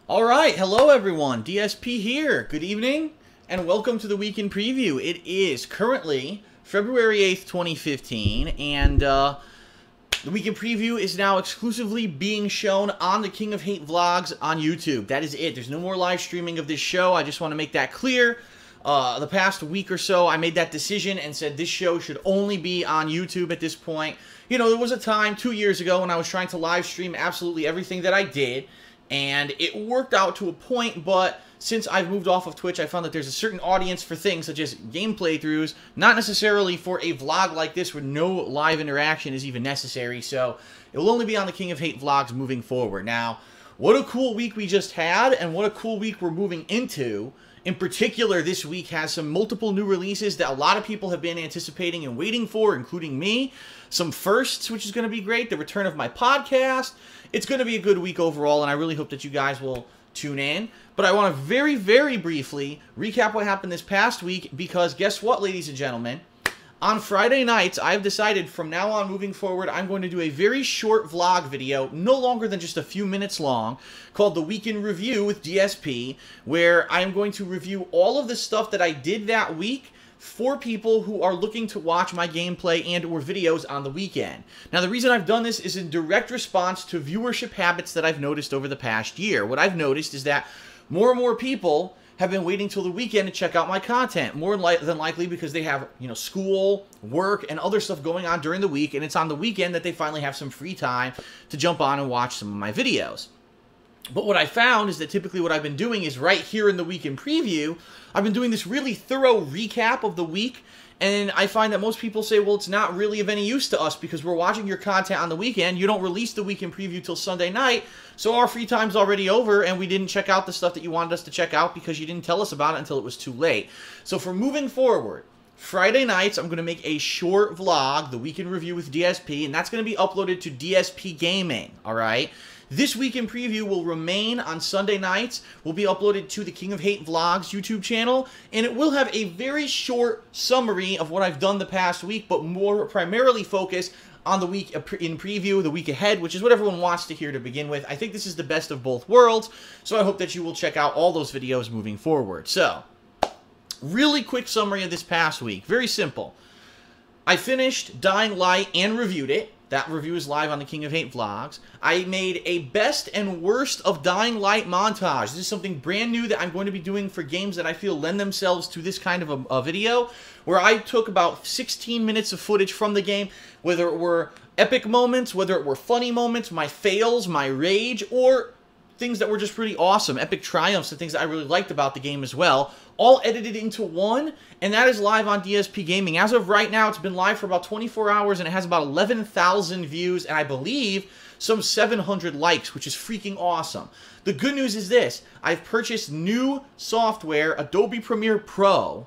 Alright, hello everyone, DSP here. Good evening, and welcome to the Week in Preview. It is currently February 8th, 2015, and the Week in Preview is now exclusively being shown on the King of Hate vlogs on YouTube. That is it. There's no more live streaming of this show. I just want to make that clear. The past week or so, I made that decision and said this show should only be on YouTube at this point. You know, there was a time 2 years ago when I was trying to live stream absolutely everything that I did, and it worked out to a point, but since I've moved off of Twitch, I found that there's a certain audience for things such as game playthroughs, not necessarily for a vlog like this where no live interaction is even necessary, so it will only be on the King of Hate vlogs moving forward. Now, what a cool week we just had, and what a cool week we're moving into. In particular, this week has some multiple new releases that a lot of people have been anticipating and waiting for, including me. Some firsts, which is going to be great. The return of my podcast. It's going to be a good week overall, and I really hope that you guys will tune in. But I want to very, very briefly recap what happened this past week, because guess what, ladies and gentlemen? On Friday nights, I've decided from now on moving forward, I'm going to do a very short vlog video, no longer than just a few minutes long, called The Week in Review with DSP, where I'm going to review all of the stuff that I did that week for people who are looking to watch my gameplay and or videos on the weekend. Now, the reason I've done this is in direct response to viewership habits that I've noticed over the past year. What I've noticed is that more and more people have been waiting till the weekend to check out my content, more than likely because they have, you know, school, work, and other stuff going on during the week, and it's on the weekend that they finally have some free time to jump on and watch some of my videos. But what I found is that typically what I've been doing is right here in the Week in Preview, I've been doing this really thorough recap of the week, and I find that most people say, well, it's not really of any use to us because we're watching your content on the weekend. You don't release the Week in Preview till Sunday night, so our free time's already over, and we didn't check out the stuff that you wanted us to check out because you didn't tell us about it until it was too late. So for moving forward, Friday nights, I'm going to make a short vlog, the Week in Review with DSP, and that's going to be uploaded to DSP Gaming, all right? This Week in Preview will remain on Sunday nights, will be uploaded to the King of Hate Vlogs YouTube channel, and it will have a very short summary of what I've done the past week, but more primarily focused on the Week in Preview, the week ahead, which is what everyone wants to hear to begin with. I think this is the best of both worlds, so I hope that you will check out all those videos moving forward. So, really quick summary of this past week. Very simple. I finished Dying Light and reviewed it. That review is live on the King of Hate vlogs. I made a best and worst of Dying Light montage. This is something brand new that I'm going to be doing for games that I feel lend themselves to this kind of a video, where I took about 16 minutes of footage from the game, whether it were epic moments, whether it were funny moments, my fails, my rage, or things that were just pretty awesome, epic triumphs, and things that I really liked about the game as well, all edited into one, and that is live on DSP Gaming. As of right now, it's been live for about 24 hours, and it has about 11,000 views, and I believe some 700 likes, which is freaking awesome. The good news is this: I've purchased new software, Adobe Premiere Pro,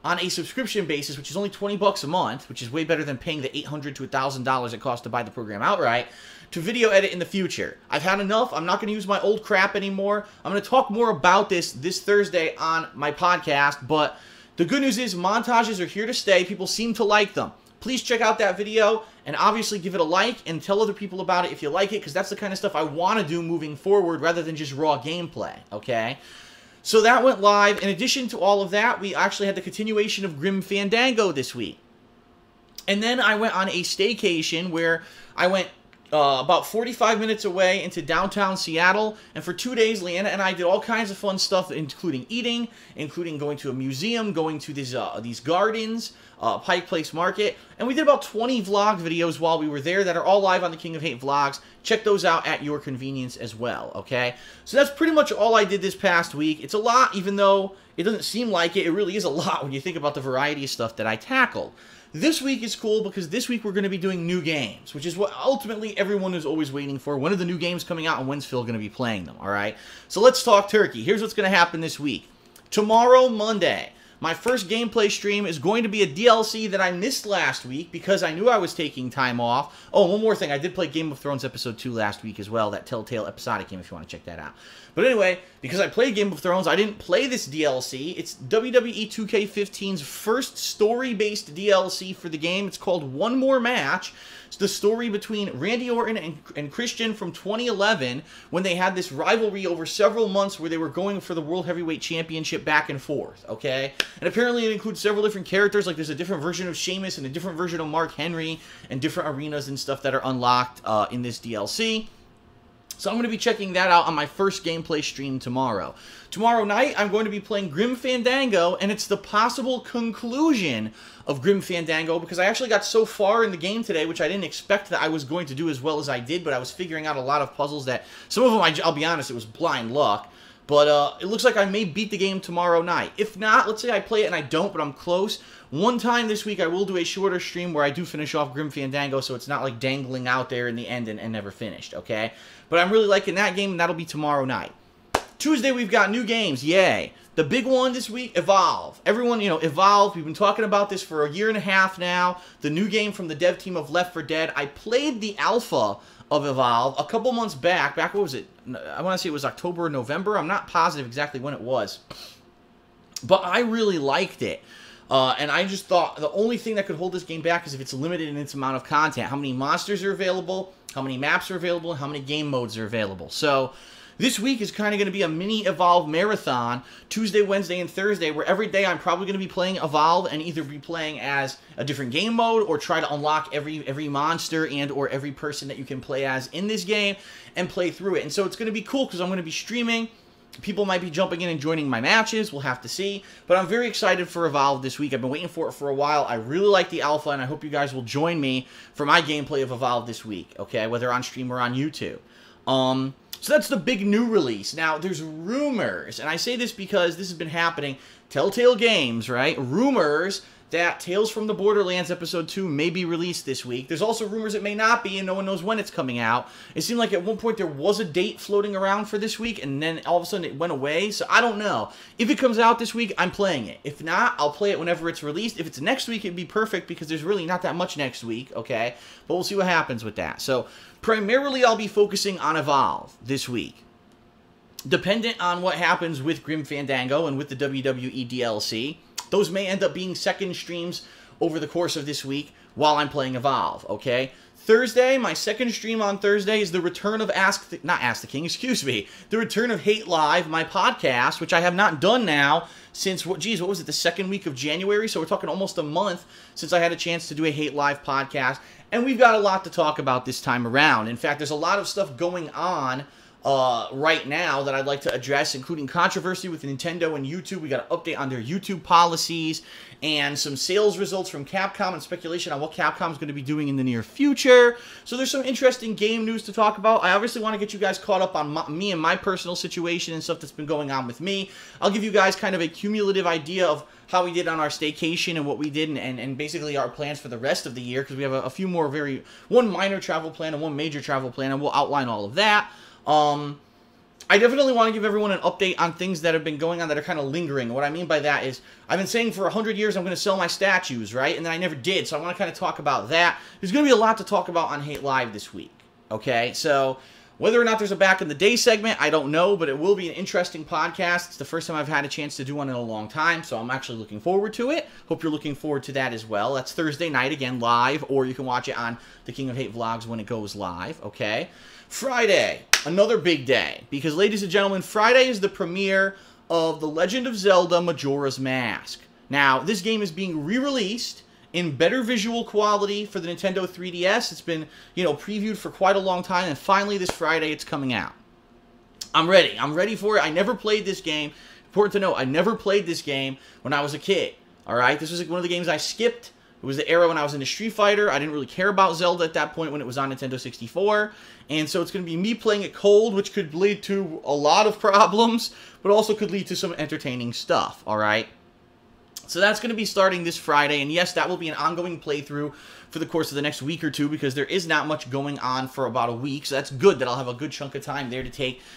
on a subscription basis, which is only 20 bucks a month, which is way better than paying the $800 to $1,000 it costs to buy the program outright, to video edit in the future. I've had enough. I'm not going to use my old crap anymore. I'm going to talk more about this Thursday on my podcast, but the good news is montages are here to stay. People seem to like them. Please check out that video and obviously give it a like and tell other people about it if you like it, because that's the kind of stuff I want to do moving forward rather than just raw gameplay, okay? So that went live. In addition to all of that, we actually had the continuation of Grim Fandango this week. And then I went on a staycation where I went about 45 minutes away into downtown Seattle, and for 2 days, Leanna and I did all kinds of fun stuff, including eating, including going to a museum, going to these gardens, Pike Place Market, and we did about 20 vlog videos while we were there that are all live on the King of Hate vlogs. Check those out at your convenience as well, okay? So that's pretty much all I did this past week. It's a lot, even though it doesn't seem like it. It really is a lot when you think about the variety of stuff that I tackled. This week is cool because this week we're going to be doing new games, which is what ultimately everyone is always waiting for. When are the new games coming out and when's Phil going to be playing them, all right? So let's talk turkey. Here's what's going to happen this week. Tomorrow, Monday, my first gameplay stream is going to be a DLC that I missed last week because I knew I was taking time off. Oh, one more thing. I did play Game of Thrones Episode 2 last week as well, that Telltale episodic game if you want to check that out. But anyway, because I played Game of Thrones, I didn't play this DLC. It's WWE 2K15's first story-based DLC for the game. It's called One More Match. the story between Randy Orton and Christian from 2011 when they had this rivalry over several months where they were going for the World Heavyweight Championship back and forth, okay? And apparently it includes several different characters, like there's a different version of Sheamus and a different version of Mark Henry and different arenas and stuff that are unlocked in this DLC. So I'm going to be checking that out on my first gameplay stream tomorrow. Tomorrow night, I'm going to be playing Grim Fandango, and it's the possible conclusion of Grim Fandango, because I actually got so far in the game today, which I didn't expect that I was going to do as well as I did, but I was figuring out a lot of puzzles that, some of them, I'll be honest, it was blind luck. But it looks like I may beat the game tomorrow night. If not, let's say I play it and I don't, but I'm close. One time this week, I will do a shorter stream where I do finish off Grim Fandango, so it's not like dangling out there in the end and never finished, okay? But I'm really liking that game, and that'll be tomorrow night. Tuesday, we've got new games. Yay. The big one this week, Evolve. Everyone, you know, Evolve. We've been talking about this for a year and a half now. The new game from the dev team of Left 4 Dead. I played the alpha of Evolve a couple months back. What was it? I want to say it was October or November. I'm not positive exactly when it was. But I really liked it. And I just thought the only thing that could hold this game back is if it's limited in its amount of content. How many monsters are available, how many maps are available, and how many game modes are available. So this week is kind of going to be a mini Evolve marathon, Tuesday, Wednesday, and Thursday, where every day I'm probably going to be playing Evolve and either be playing as a different game mode or try to unlock every monster and or every person that you can play as in this game and play through it. And so it's going to be cool because I'm going to be streaming. People might be jumping in and joining my matches. We'll have to see. But I'm very excited for Evolve this week. I've been waiting for it for a while. I really like the alpha, and I hope you guys will join me for my gameplay of Evolve this week, okay? Whether on stream or on YouTube. So that's the big new release. Now, there's rumors, and I say this because this has been happening. Telltale Games, right? Rumors that Tales from the Borderlands Episode 2 may be released this week. There's also rumors it may not be, and no one knows when it's coming out. It seemed like at one point there was a date floating around for this week, and then all of a sudden it went away, so I don't know. If it comes out this week, I'm playing it. If not, I'll play it whenever it's released. If it's next week, it'd be perfect, because there's really not that much next week, okay? But we'll see what happens with that. So, primarily I'll be focusing on Evolve this week. Dependent on what happens with Grim Fandango and with the WWE DLC, those may end up being second streams over the course of this week while I'm playing Evolve, okay? Thursday, my second stream on Thursday is the return of the return of Hate Live, my podcast, which I have not done now since, what was it, the second week of January? So we're talking almost a month since I had a chance to do a Hate Live podcast. And we've got a lot to talk about this time around. In fact, there's a lot of stuff going on right now that I'd like to address, including controversy with Nintendo and YouTube. We got an update on their YouTube policies and some sales results from Capcom and speculation on what Capcom's going to be doing in the near future. So there's some interesting game news to talk about. I obviously want to get you guys caught up on me and my personal situation and stuff that's been going on with me. I'll give you guys kind of a cumulative idea of how we did on our staycation and what we did and basically our plans for the rest of the year, because we have a few more one minor travel plan and one major travel plan, and we'll outline all of that. I definitely want to give everyone an update on things that have been going on that are kind of lingering. What I mean by that is, I've been saying for 100 years I'm going to sell my statues, right? And then I never did, so I want to kind of talk about that. There's going to be a lot to talk about on Hate Live this week, okay? So, whether or not there's a back in the day segment, I don't know, but it will be an interesting podcast. It's the first time I've had a chance to do one in a long time, so I'm actually looking forward to it. Hope you're looking forward to that as well. That's Thursday night, again, live, or you can watch it on the King of Hate Vlogs when it goes live, okay? Friday, another big day, because, ladies and gentlemen, Friday is the premiere of The Legend of Zelda Majora's Mask. Now, this game is being re-released in better visual quality for the Nintendo 3DS. It's been, previewed for quite a long time, and finally this Friday it's coming out. I'm ready. I'm ready for it. I never played this game. Important to note, I never played this game when I was a kid. Alright? This was one of the games I skipped. It was the era when I was into Street Fighter. I didn't really care about Zelda at that point when it was on Nintendo 64. And so it's going to be me playing it cold, which could lead to a lot of problems, but also could lead to some entertaining stuff, alright? So that's going to be starting this Friday, and yes, that will be an ongoing playthrough for the course of the next week or two, because there is not much going on for about a week, so that's good that I'll have a good chunk of time there to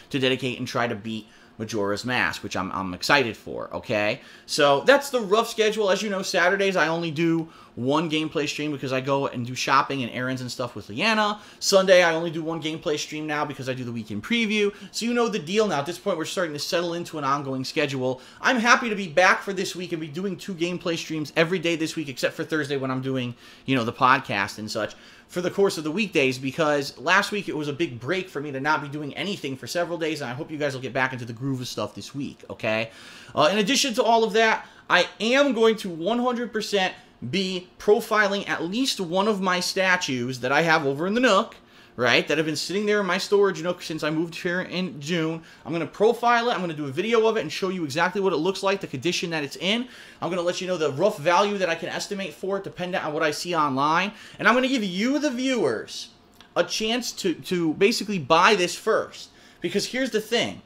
dedicate and try to beat Majora's Mask, which I'm excited for, okay? So that's the rough schedule. As you know, Saturdays I only do one gameplay stream because I go and do shopping and errands and stuff with Leanna. Sunday I only do one gameplay stream now because I do the weekend preview. So you know the deal now. At this point we're starting to settle into an ongoing schedule. I'm happy to be back for this week and be doing 2 gameplay streams every day this week, except for Thursday when I'm doing, the podcast and such. for the course of the weekdays, because last week it was a big break for me to not be doing anything for several days, and I hope you guys will get back into the groove of stuff this week, okay? In addition to all of that, I am going to 100% be profiling at least one of my statues that I have over in the Nook, right, that have been sitting there in my storage Nook since I moved here in June. I'm going to profile it. I'm going to do a video of it and show you exactly what it looks like, the condition that it's in. I'm going to let you know the rough value that I can estimate for it, depending on what I see online. And I'm going to give you, the viewers, a chance to basically buy this first. Because here's the thing.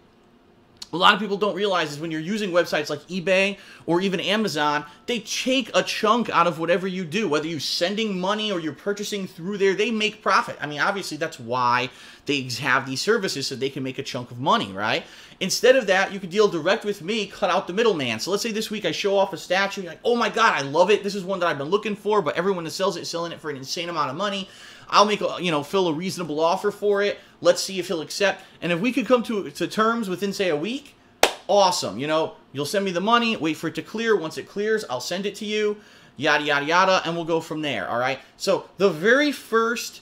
A lot of people don't realize is when you're using websites like eBay or even Amazon, they take a chunk out of whatever you do. Whether you're sending money or you're purchasing through there, they make profit. I mean, obviously, that's why they have these services, so they can make a chunk of money, right? Instead of that, you could deal direct with me, cut out the middleman. So let's say this week I show off a statue, you're like, oh my God, I love it. This is one that I've been looking for, but everyone that sells it is selling it for an insane amount of money. I'll make Phil a reasonable offer for it. Let's see if he'll accept. And if we could come to terms within, say, a week, awesome. You'll send me the money, wait for it to clear. Once it clears, I'll send it to you, yada, yada, yada, and we'll go from there, all right? So the very first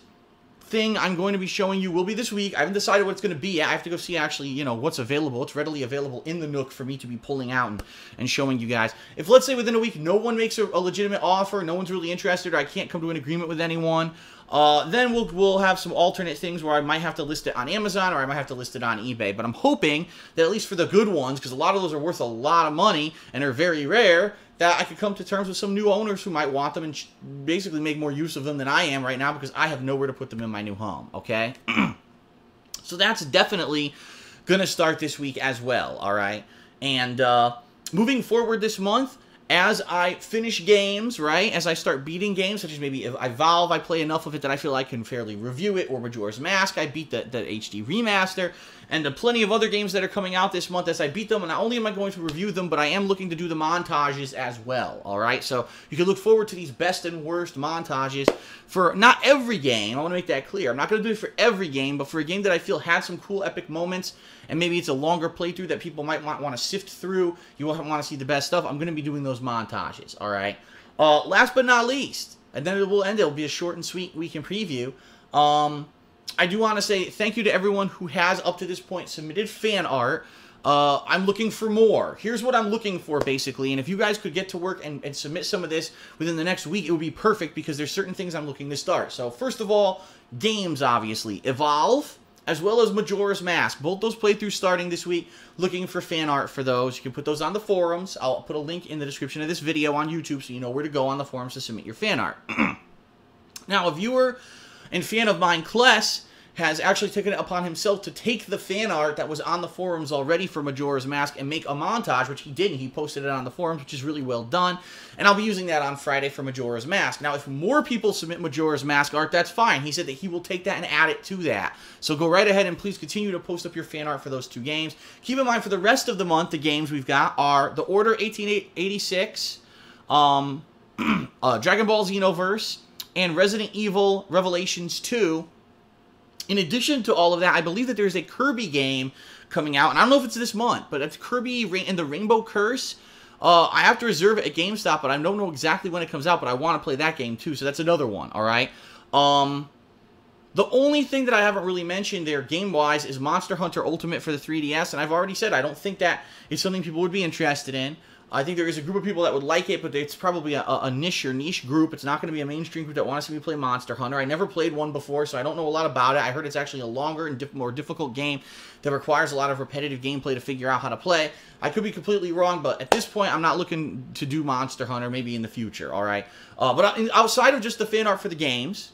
thing I'm going to be showing you will be this week. I haven't decided what it's going to be yet. I have to go see actually, what's available. It's readily available in the Nook for me to be pulling out and showing you guys. If, let's say, within a week, no one makes a legitimate offer, no one's really interested, or I can't come to an agreement with anyone, then we'll have some alternate things where I might have to list it on Amazon or I might have to list it on eBay. But I'm hoping that at least for the good ones, because a lot of those are worth a lot of money and are very rare, that I could come to terms with some new owners who might want them and basically make more use of them than I am right now, because I have nowhere to put them in my new home, okay? So that's definitely going to start this week as well, all right? And moving forward this month, as I finish games, right, as I start beating games, such as maybe if Evolve, I play enough of it that I feel I can fairly review it, or Majora's Mask, I beat the HD remaster, and plenty of other games that are coming out this month as I beat them, and not only am I going to review them, but I am looking to do the montages as well, alright? So you can look forward to these best and worst montages for not every game. I want to make that clear. I'm not going to do it for every game, but for a game that I feel had some cool epic moments, and maybe it's a longer playthrough that people might want to sift through, you want to see the best stuff, I'm going to be doing those montages, alright? Last but not least, and then it will end, it'll be a short and sweet week in preview, I do want to say thank you to everyone who has, up to this point, submitted fan art. I'm looking for more. Here's what I'm looking for, basically, and if you guys could get to work and submit some of this within the next week, it would be perfect, because there's certain things I'm looking to start. So, first of all, games, obviously. Evolve, as well as Majora's Mask. Both those playthroughs starting this week. Looking for fan art for those. You can put those on the forums. I'll put a link in the description of this video on YouTube so you know where to go on the forums to submit your fan art. Now, a viewer and fan of mine, Kless, has actually taken it upon himself to take the fan art that was on the forums already for Majora's Mask and make a montage, which he did, and he posted it on the forums, which is really well done. And I'll be using that on Friday for Majora's Mask. Now, if more people submit Majora's Mask art, that's fine. He said that he will take that and add it to that. So go right ahead and please continue to post up your fan art for those two games. Keep in mind, for the rest of the month, the games we've got are The Order 1886, Dragon Ball Xenoverse, and Resident Evil Revelations 2. In addition to all of that, I believe that there's a Kirby game coming out, and I don't know if it's this month, but it's Kirby and the Rainbow Curse. I have to reserve it at GameStop, but I don't know exactly when it comes out, but I want to play that game too, so that's another one, alright? The only thing that I haven't really mentioned there, game-wise, is Monster Hunter Ultimate for the 3DS, and I've already said I don't think that is something people would be interested in. I think there is a group of people that would like it, but it's probably a niche group. It's not going to be a mainstream group that wants to see me play Monster Hunter. I never played one before, so I don't know a lot about it. I heard it's actually a longer and more difficult game that requires a lot of repetitive gameplay to figure out how to play. I could be completely wrong, but at this point, I'm not looking to do Monster Hunter, maybe in the future, alright? But outside of just the fan art for the games,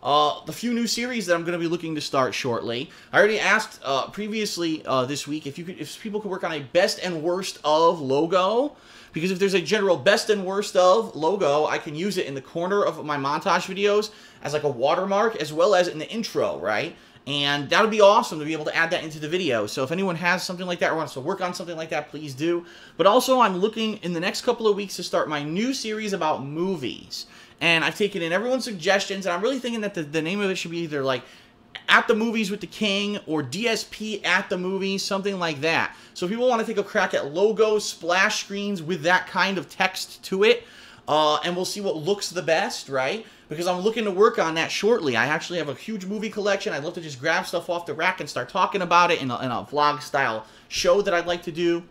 the few new series that I'm going to be looking to start shortly. I already asked previously this week if people could work on a best and worst of logo, because if there's a general best and worst of logo, I can use it in the corner of my montage videos as like a watermark, as well as in the intro, right? And that would be awesome to be able to add that into the video. So if anyone has something like that or wants to work on something like that, please do. But also, I'm looking in the next couple of weeks to start my new series about movies. And I've taken in everyone's suggestions, and I'm really thinking that the name of it should be either like At the Movies with the King or DSP at the Movies, something like that. So if people want to take a crack at logos, splash screens with that kind of text to it, and we'll see what looks the best, right? Because I'm looking to work on that shortly. I actually have a huge movie collection. I'd love to just grab stuff off the rack and start talking about it in a vlog-style show that I'd like to do.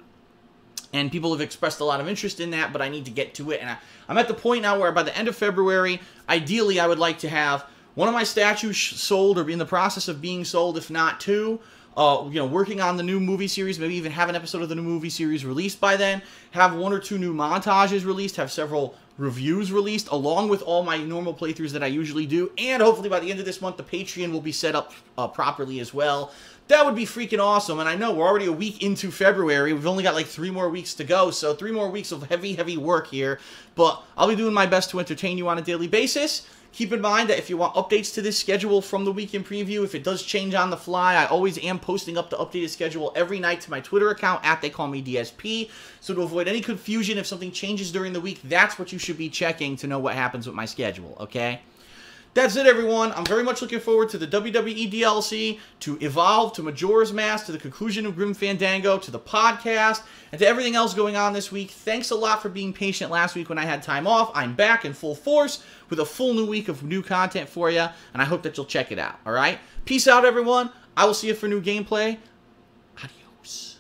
And people have expressed a lot of interest in that, but I need to get to it. And I'm at the point now where by the end of February, ideally, I would like to have one of my statues sold or be in the process of being sold, if not two. Working on the new movie series, maybe even have an episode of the new movie series released by then, have 1 or 2 new montages released, have several reviews released, along with all my normal playthroughs that I usually do, and hopefully by the end of this month, the Patreon will be set up properly as well. That would be freaking awesome, and I know we're already a week into February. We've only got like 3 more weeks to go, so 3 more weeks of heavy, heavy work here, but I'll be doing my best to entertain you on a daily basis. Keep in mind that if you want updates to this schedule from the weekend preview, if it does change on the fly, I always am posting up the updated schedule every night to my Twitter account, @TheyCallMeDSP. So to avoid any confusion, if something changes during the week, that's what you should be checking to know what happens with my schedule, okay? That's it, everyone. I'm very much looking forward to the WWE DLC, to Evolve, to Majora's Mask, to the conclusion of Grim Fandango, to the podcast, and to everything else going on this week. Thanks a lot for being patient last week when I had time off. I'm back in full force with a full new week of new content for you, and I hope that you'll check it out, all right? Peace out, everyone. I will see you for new gameplay. Adios.